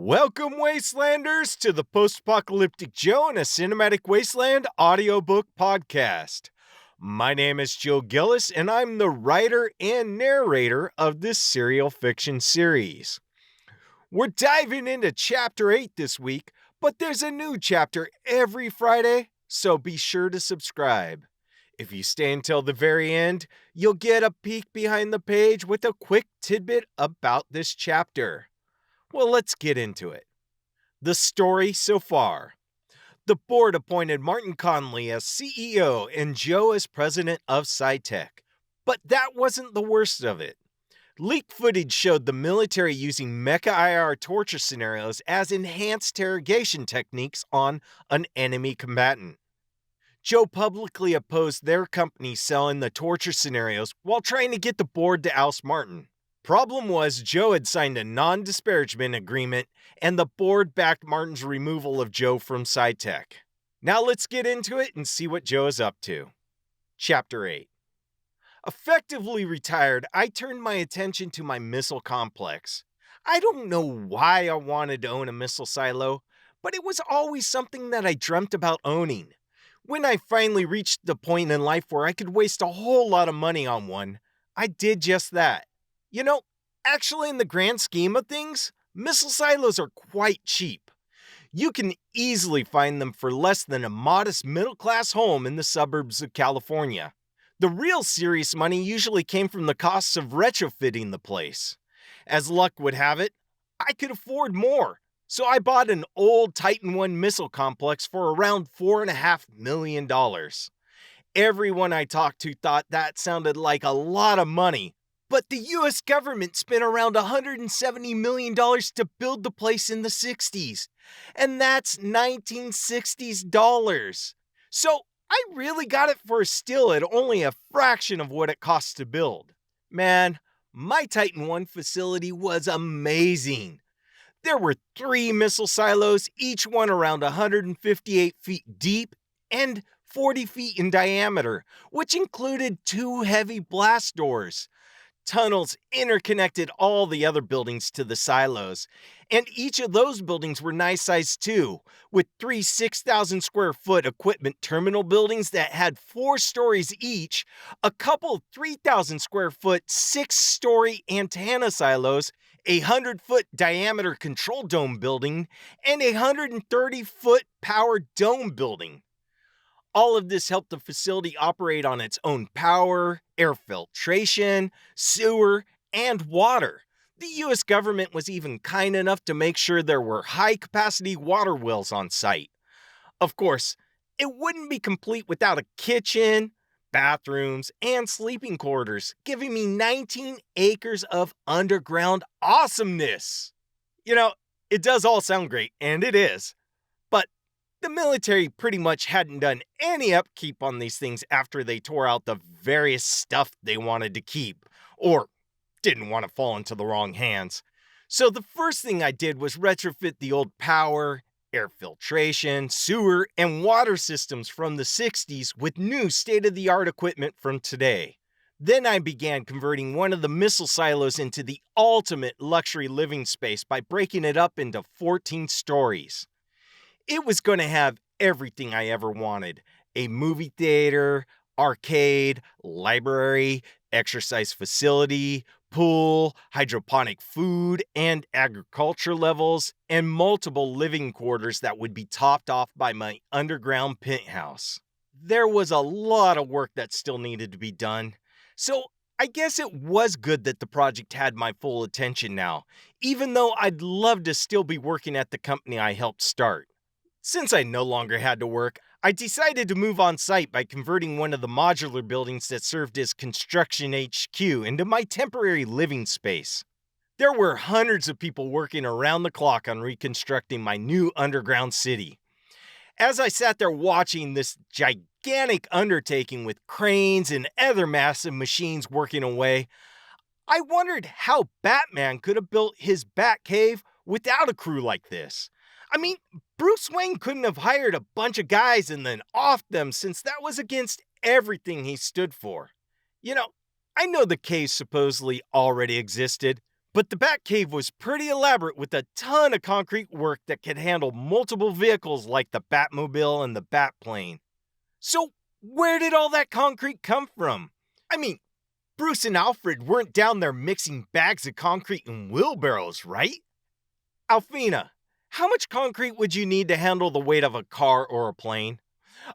Welcome, Wastelanders, to the Post-Apocalyptic Joe and a Cinematic Wasteland audiobook podcast. My name is Joe Gillis, and I'm the writer and narrator of this serial fiction series. We're diving into Chapter 8 this week, but there's a new chapter every Friday, so be sure to subscribe. If you stay until the very end, you'll get a peek behind the page with a quick tidbit about this chapter. Well, let's get into it. The story so far. The board appointed Martin Conley as CEO and Joe as president of SciTech. But that wasn't the worst of it. Leaked footage showed the military using Mecha IR torture scenarios as enhanced interrogation techniques on an enemy combatant. Joe publicly opposed their company selling the torture scenarios while trying to get the board to oust Martin. Problem was, Joe had signed a non-disparagement agreement, and the board backed Martin's removal of Joe from SciTech. Now let's get into it and see what Joe is up to. Chapter 8. Effectively retired, I turned my attention to my missile complex. I don't know why I wanted to own a missile silo, but it was always something that I dreamt about owning. When I finally reached the point in life where I could waste a whole lot of money on one, I did just that. You know, actually in the grand scheme of things, missile silos are quite cheap. You can easily find them for less than a modest middle-class home in the suburbs of California. The real serious money usually came from the costs of retrofitting the place. As luck would have it, I could afford more, so I bought an old Titan I missile complex for around $4.5 million. Everyone I talked to thought that sounded like a lot of money. But the US government spent around $170 million to build the place in the 60s. And that's 1960s dollars. So I really got it for a steal at only a fraction of what it cost to build. Man, my Titan I facility was amazing. There were 3 missile silos, each one around 158 feet deep and 40 feet in diameter, which included 2 heavy blast doors. Tunnels interconnected all the other buildings to the silos, and each of those buildings were nice sized too, with 3 6,000 square foot equipment terminal buildings that had 4 stories each, a couple 3,000 square foot 6-story antenna silos, a 100-foot diameter control dome building, and a 130-foot power dome building. All of this helped the facility operate on its own power, air filtration, sewer, and water. The US government was even kind enough to make sure there were high-capacity water wells on site. Of course, it wouldn't be complete without a kitchen, bathrooms, and sleeping quarters, giving me 19 acres of underground awesomeness. You know, it does all sound great, and it is. But the military pretty much hadn't done any upkeep on these things after they tore out the various stuff they wanted to keep, or didn't want to fall into the wrong hands. So the first thing I did was retrofit the old power, air filtration, sewer, and water systems from the 60s with new state-of-the-art equipment from today. Then I began converting one of the missile silos into the ultimate luxury living space by breaking it up into 14 stories. It was going to have everything I ever wanted: a movie theater, arcade, library, exercise facility, pool, hydroponic food and agriculture levels, and multiple living quarters that would be topped off by my underground penthouse. There was a lot of work that still needed to be done, so I guess it was good that the project had my full attention now, even though I'd love to still be working at the company I helped start. Since I no longer had to work, I decided to move on site by converting one of the modular buildings that served as construction HQ into my temporary living space. There were hundreds of people working around the clock on reconstructing my new underground city. As I sat there watching this gigantic undertaking with cranes and other massive machines working away, I wondered how Batman could have built his Batcave without a crew like this. I mean, Bruce Wayne couldn't have hired a bunch of guys and then offed them, since that was against everything he stood for. You know, I know the cave supposedly already existed, But the Batcave was pretty elaborate with a ton of concrete work that could handle multiple vehicles like the Batmobile and the Batplane. So, where did all that concrete come from? I mean, Bruce and Alfred weren't down there mixing bags of concrete in wheelbarrows, right? Alfina, how much concrete would you need to handle the weight of a car or a plane?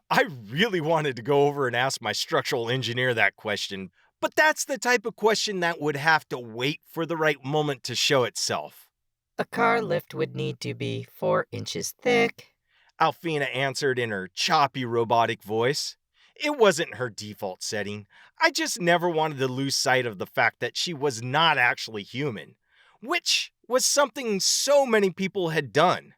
I really wanted to go over and ask my structural engineer that question, but that's the type of question that would have to wait for the right moment to show itself. A car lift would need to be 4 inches thick. Alfina answered in her choppy robotic voice. It wasn't her default setting. I just never wanted to lose sight of the fact that she was not actually human, which was something so many people had done.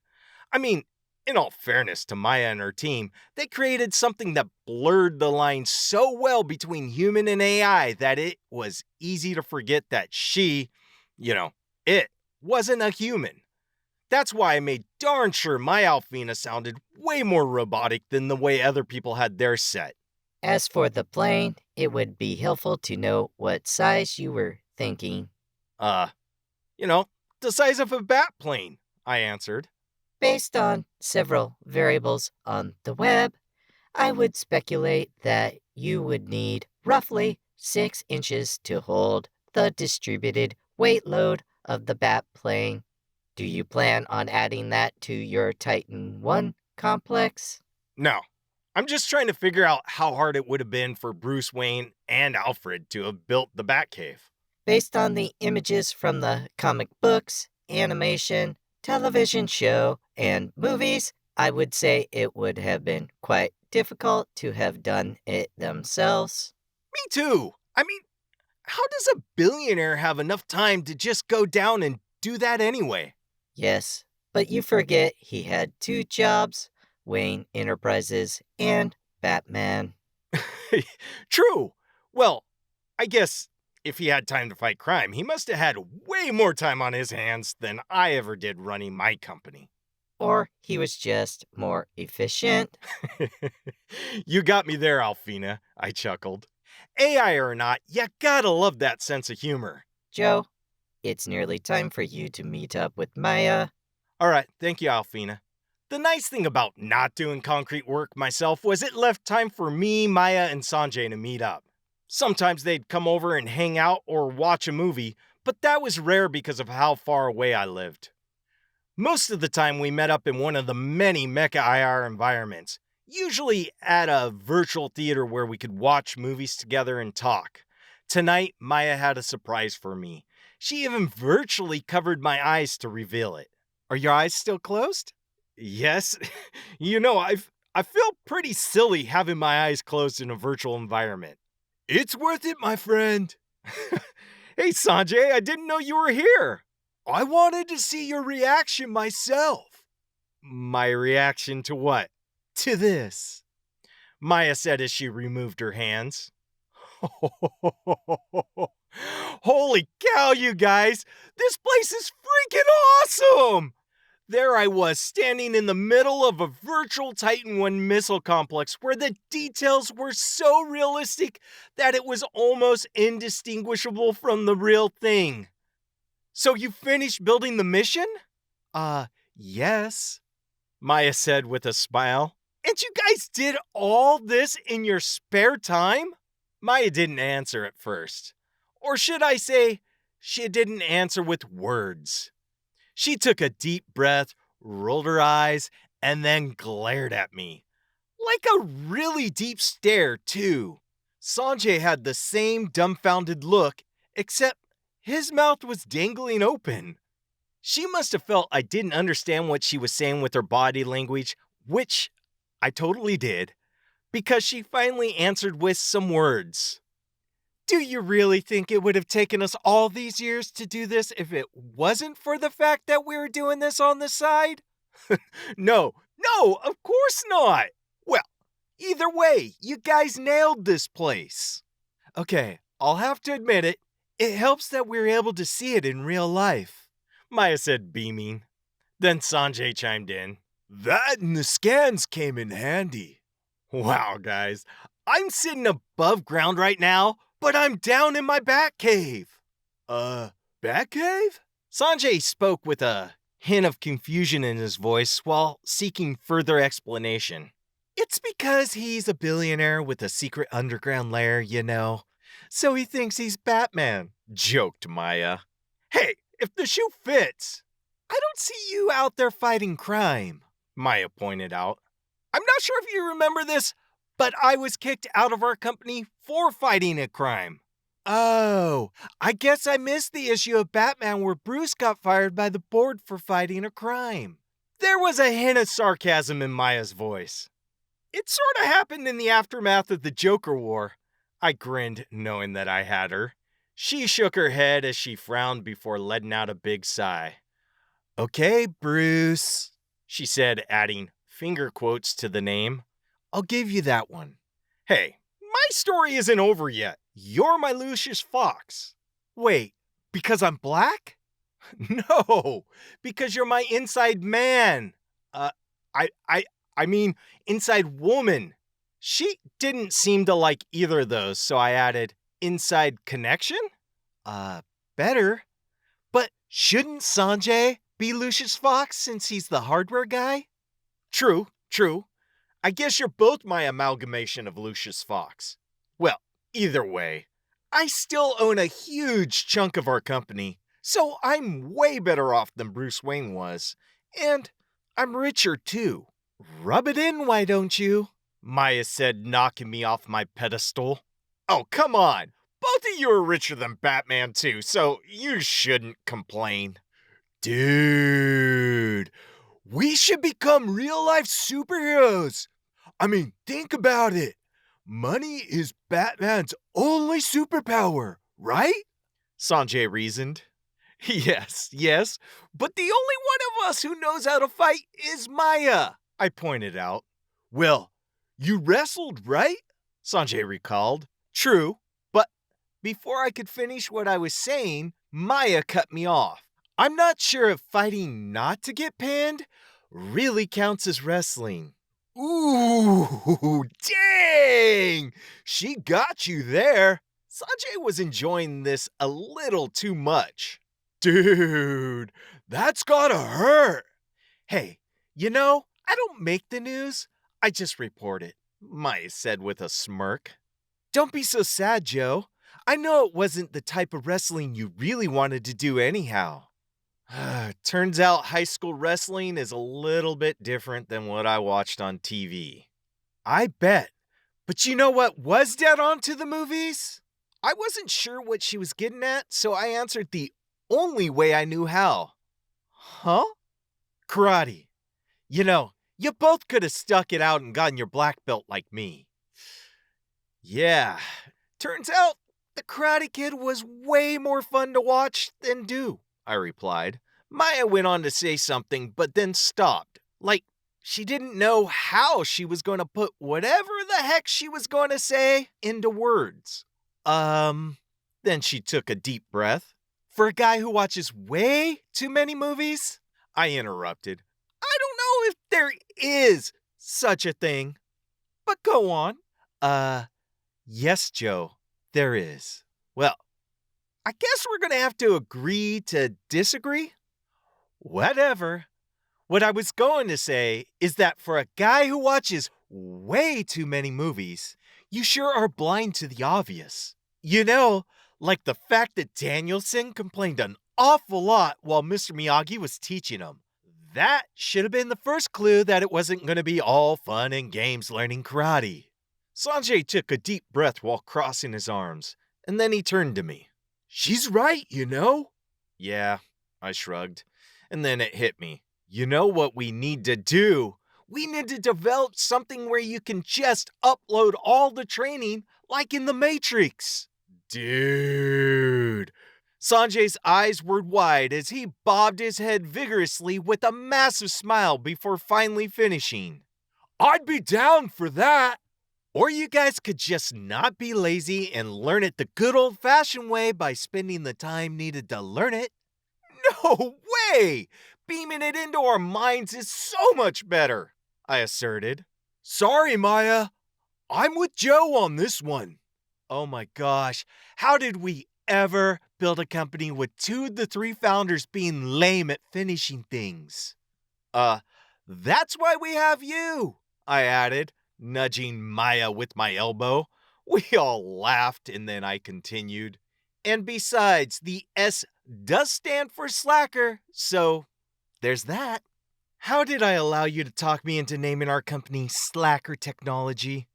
I mean, in all fairness to Maya and her team, they created something that blurred the line so well between human and AI that it was easy to forget that it wasn't a human. That's why I made darn sure my Alfina sounded way more robotic than the way other people had theirs set. As for the plane, it would be helpful to know what size you were thinking. The size of a bat plane, I answered. Based on several variables on the web, I would speculate that you would need roughly 6 inches to hold the distributed weight load of the bat plane. Do you plan on adding that to your Titan 1 complex? No. I'm just trying to figure out how hard it would have been for Bruce Wayne and Alfred to have built the Batcave. Based on the images from the comic books, animation, television show, and movies, I would say it would have been quite difficult to have done it themselves. Me too. I mean, how does a billionaire have enough time to just go down and do that anyway? Yes, but you forget he had 2 jobs, Wayne Enterprises and Batman. True. Well, I guess if he had time to fight crime, he must have had way more time on his hands than I ever did running my company. Or he was just more efficient. You got me there, Alfina, I chuckled. AI or not, you gotta love that sense of humor. Joe, it's nearly time for you to meet up with Maya. All right, thank you, Alfina. The nice thing about not doing concrete work myself was it left time for me, Maya, and Sanjay to meet up. Sometimes they'd come over and hang out or watch a movie, but that was rare because of how far away I lived. Most of the time we met up in one of the many Mecha IR environments, usually at a virtual theater where we could watch movies together and talk. Tonight, Maya had a surprise for me. She even virtually covered my eyes to reveal it. Are your eyes still closed? Yes. I feel pretty silly having my eyes closed in a virtual environment. It's worth it, my friend. Hey, Sanjay, I didn't know you were here. I wanted to see your reaction myself. My reaction to what? To this, Maya said as she removed her hands. Holy cow, you guys! This place is freaking awesome! There I was, standing in the middle of a virtual Titan 1 missile complex where the details were so realistic that it was almost indistinguishable from the real thing. So you finished building the mission? Yes, Maya said with a smile. And you guys did all this in your spare time? Maya didn't answer at first. Or should I say, she didn't answer with words. She took a deep breath, rolled her eyes, and then glared at me. Like a really deep stare, too. Sanjay had the same dumbfounded look, except his mouth was dangling open. She must have felt I didn't understand what she was saying with her body language, which I totally did, because she finally answered with some words. Do you really think it would have taken us all these years to do this if it wasn't for the fact that we were doing this on the side? No, of course not. Well, either way, you guys nailed this place. Okay, I'll have to admit it. It helps that we're able to see it in real life, Maya said, beaming. Then Sanjay chimed in. That and the scans came in handy. Wow, guys, I'm sitting above ground right now, but I'm down in my bat cave. Batcave? Sanjay spoke with a hint of confusion in his voice while seeking further explanation. It's because he's a billionaire with a secret underground lair, you know. So he thinks he's Batman, joked Maya. Hey, if the shoe fits, I don't see you out there fighting crime, Maya pointed out. I'm not sure if you remember this, but I was kicked out of our company for fighting a crime. Oh, I guess I missed the issue of Batman where Bruce got fired by the board for fighting a crime. There was a hint of sarcasm in Maya's voice. It sort of happened in the aftermath of the Joker War. I grinned, knowing that I had her. She shook her head as she frowned before letting out a big sigh. Okay, Bruce, she said, adding finger quotes to the name. I'll give you that one. Hey, my story isn't over yet. You're my Lucius Fox. Wait, because I'm black? No, because you're my inside man. I mean, inside woman. She didn't seem to like either of those, so I added, inside connection? Better. But shouldn't Sanjay be Lucius Fox since he's the hardware guy? True. I guess you're both my amalgamation of Lucius Fox. Well, either way, I still own a huge chunk of our company, so I'm way better off than Bruce Wayne was. And I'm richer too. Rub it in, why don't you? Maya said, knocking me off my pedestal. Oh, come on. Both of you are richer than Batman too, so you shouldn't complain. Dude, we should become real-life superheroes. I mean, think about it. Money is Batman's only superpower, right? Sanjay reasoned. Yes, but the only one of us who knows how to fight is Maya, I pointed out. Well, you wrestled, right? Sanjay recalled. True, but before I could finish what I was saying, Maya cut me off. I'm not sure if fighting not to get pinned really counts as wrestling. Ooh, dang! She got you there. Sanjay was enjoying this a little too much. Dude, that's gotta hurt. Hey, you know, I don't make the news. I just report it, Maya said with a smirk. Don't be so sad, Joe. I know it wasn't the type of wrestling you really wanted to do anyhow. Turns out high school wrestling is a little bit different than what I watched on TV. I bet. But you know what was dead on to the movies? I wasn't sure what she was getting at, so I answered the only way I knew how. Huh? Karate. You know, you both could have stuck it out and gotten your black belt like me. Yeah, turns out the Karate Kid was way more fun to watch than do, I replied. Maya went on to say something, but then stopped. Like, she didn't know how she was going to put whatever the heck she was going to say into words. Then she took a deep breath. For a guy who watches way too many movies, I interrupted. I don't know if there is such a thing. But go on. Yes, Joe, there is. Well, I guess we're going to have to agree to disagree. Whatever. What I was going to say is that for a guy who watches way too many movies, you sure are blind to the obvious. You know, like the fact that Danielson complained an awful lot while Mr. Miyagi was teaching him. That should have been the first clue that it wasn't going to be all fun and games learning karate. Sanjay took a deep breath while crossing his arms, and then he turned to me. She's right, you know? Yeah, I shrugged. And then it hit me. You know what we need to do? We need to develop something where you can just upload all the training like in the Matrix. Dude. Sanjay's eyes were wide as he bobbed his head vigorously with a massive smile before finally finishing. I'd be down for that. Or you guys could just not be lazy and learn it the good old-fashioned way by spending the time needed to learn it. No way! Beaming it into our minds is so much better, I asserted. Sorry, Maya. I'm with Joe on this one. Oh my gosh, how did we ever build a company with 2 of the 3 founders being lame at finishing things. That's why we have you, I added, nudging Maya with my elbow. We all laughed, and then I continued. And besides, the S does stand for slacker, so there's that. How did I allow you to talk me into naming our company Slacker Technology?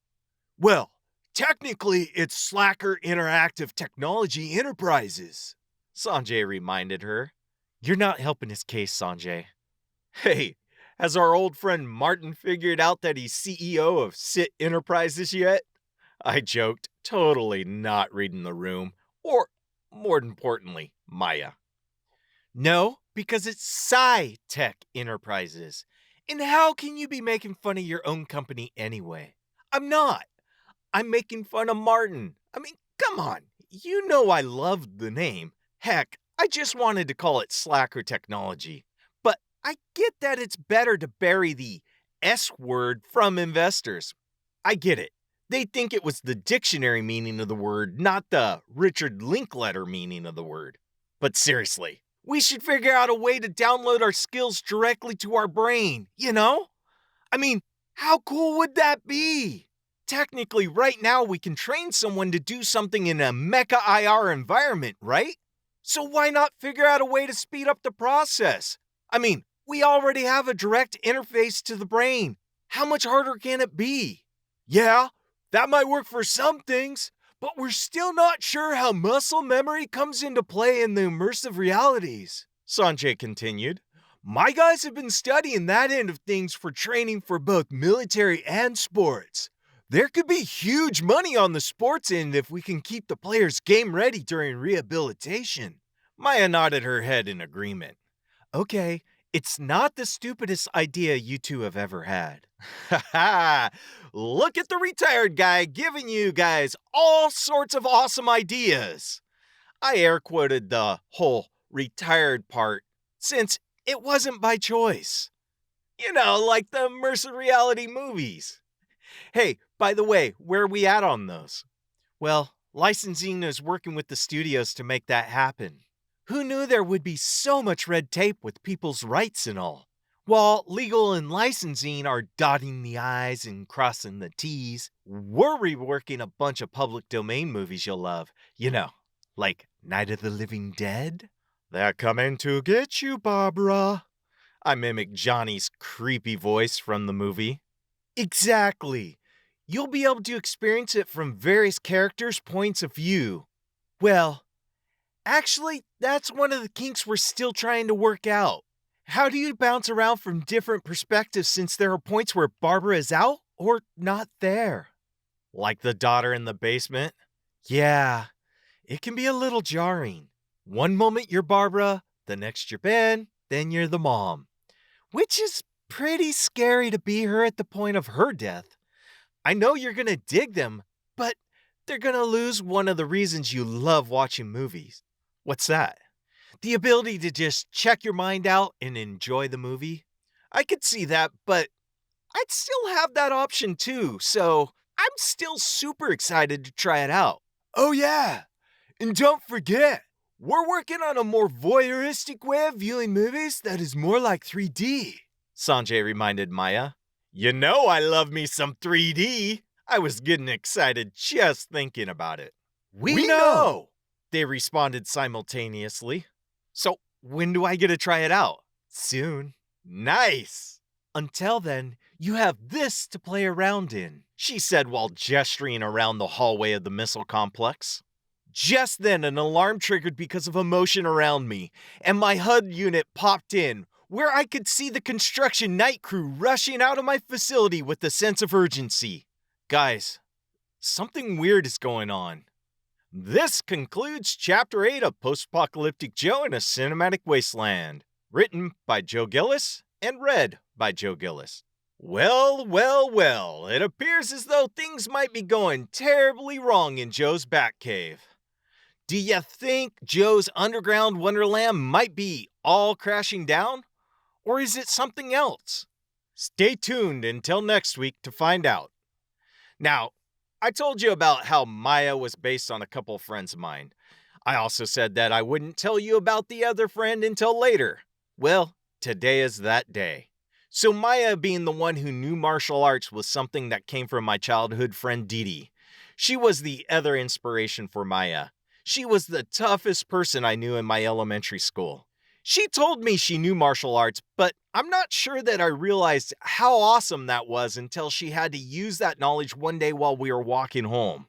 Well, technically, it's Slacker Interactive Technology Enterprises, Sanjay reminded her. You're not helping his case, Sanjay. Hey, has our old friend Martin figured out that he's CEO of SIT Enterprises yet? I joked, totally not reading the room, or, more importantly, Maya. No, because it's Sci-Tech Enterprises. And how can you be making fun of your own company anyway? I'm not. I'm making fun of Martin. I mean, come on. You know I loved the name. Heck, I just wanted to call it Slacker Technology. But I get that it's better to bury the S word from investors. I get it. They think it was the dictionary meaning of the word, not the Richard Linklater meaning of the word. But seriously, we should figure out a way to download our skills directly to our brain, you know? I mean, how cool would that be? Technically, right now we can train someone to do something in a mecha IR environment, right? So why not figure out a way to speed up the process? I mean, we already have a direct interface to the brain. How much harder can it be? Yeah, that might work for some things, but we're still not sure how muscle memory comes into play in the immersive realities, Sanjay continued. My guys have been studying that end of things for training for both military and sports. There could be huge money on the sports end if we can keep the players game ready during rehabilitation. Maya nodded her head in agreement. Okay, it's not the stupidest idea you two have ever had. Ha ha! Look at the retired guy giving you guys all sorts of awesome ideas. I air quoted the whole retired part since it wasn't by choice. You know, like the immersive reality movies. Hey, by the way, where are we at on those? Well, licensing is working with the studios to make that happen. Who knew there would be so much red tape with people's rights and all? While legal and licensing are dotting the I's and crossing the T's, we're reworking a bunch of public domain movies you'll love. You know, like Night of the Living Dead? They're coming to get you, Barbara. I mimicked Johnny's creepy voice from the movie. Exactly. You'll be able to experience it from various characters' points of view. Well, actually, that's one of the kinks we're still trying to work out. How do you bounce around from different perspectives since there are points where Barbara is out or not there? Like the daughter in the basement? Yeah, it can be a little jarring. One moment you're Barbara, the next you're Ben, then you're the mom. Which is pretty scary to be her at the point of her death. I know you're gonna dig them, but they're gonna lose one of the reasons you love watching movies. What's that? The ability to just check your mind out and enjoy the movie? I could see that, but I'd still have that option too, so I'm still super excited to try it out. Oh yeah, and don't forget, we're working on a more voyeuristic way of viewing movies that is more like 3D, Sanjay reminded Maya. You know I love me some 3D. I was getting excited just thinking about it. We know, they responded simultaneously. So when do I get to try it out? Soon. Nice. Until then, you have this to play around in, she said while gesturing around the hallway of the missile complex. Just then, an alarm triggered because of a motion around me, and my HUD unit popped in, where I could see the construction night crew rushing out of my facility with a sense of urgency. Guys, something weird is going on. This concludes Chapter 8 of Post-Apocalyptic Joe in a Cinematic Wasteland, written by Joe Gillis and read by Joe Gillis. Well, well, well, it appears as though things might be going terribly wrong in Joe's Batcave. Do you think Joe's underground wonderland might be all crashing down? Or is it something else? Stay tuned until next week to find out. Now, I told you about how Maya was based on a couple friends of mine. I also said that I wouldn't tell you about the other friend until later. Well, today is that day. So Maya being the one who knew martial arts was something that came from my childhood friend Dee Dee. She was the other inspiration for Maya. She was the toughest person I knew in my elementary school. She told me she knew martial arts, but I'm not sure that I realized how awesome that was until she had to use that knowledge one day while we were walking home.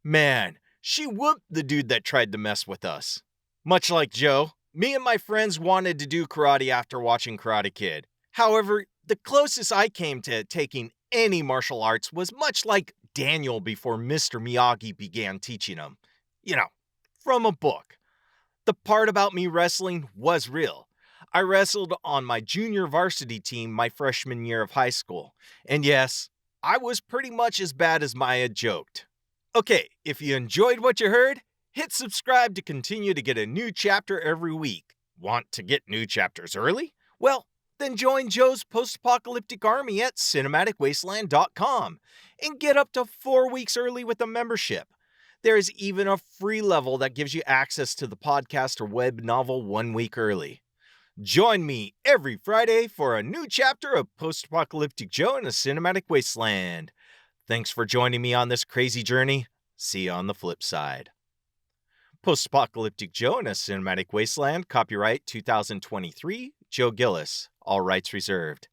Man, she whooped the dude that tried to mess with us. Much like Joe, me and my friends wanted to do karate after watching Karate Kid. However, the closest I came to taking any martial arts was much like Daniel before Mr. Miyagi began teaching him. You know, from a book. The part about me wrestling was real. I wrestled on my junior varsity team my freshman year of high school. And yes, I was pretty much as bad as Maya joked. Okay, if you enjoyed what you heard, hit subscribe to continue to get a new chapter every week. Want to get new chapters early? Well, then join Joe's post-apocalyptic army at cinematicwasteland.com and get up to 4 weeks early with a membership. There is even a free level that gives you access to the podcast or web novel 1 week early. Join me every Friday for a new chapter of Post-Apocalyptic Joe in a Cinematic Wasteland. Thanks for joining me on this crazy journey. See you on the flip side. Post-Apocalyptic Joe in a Cinematic Wasteland, copyright 2023, Joe Gillis, all rights reserved.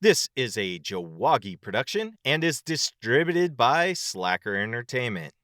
This is a Jawagi production and is distributed by Slacker Entertainment.